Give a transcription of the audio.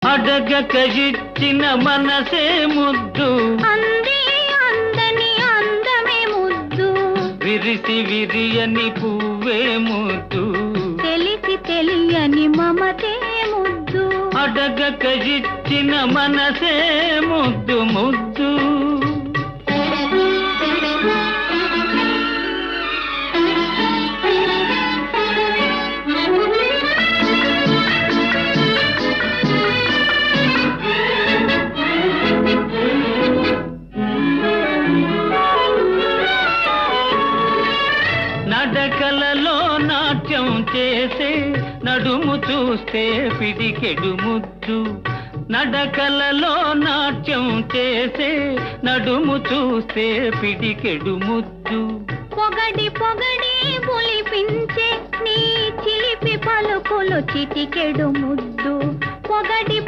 అడగక ఇచ్చిన మనసే ముద్దు, అందే అందని అందమే ముద్దు, విరిసి విరియని పువ్వే ముద్దు, తెలిసి తెలియని మమతే ముద్దు, అడగక ఇచ్చిన మనసే ముద్దు ముద్దు. నడకలలో నాట్యం చేసే నడుము చూస్తే పిడికెడు ముద్దు, నడకలలో నాట్యం చేసే నడుము చూస్తే పిడికెడు ముద్దు, పొగడి పొగడి పులిపించే నీ చిలిపి పలుకులు చిటికెడు ముద్దు, పొగడి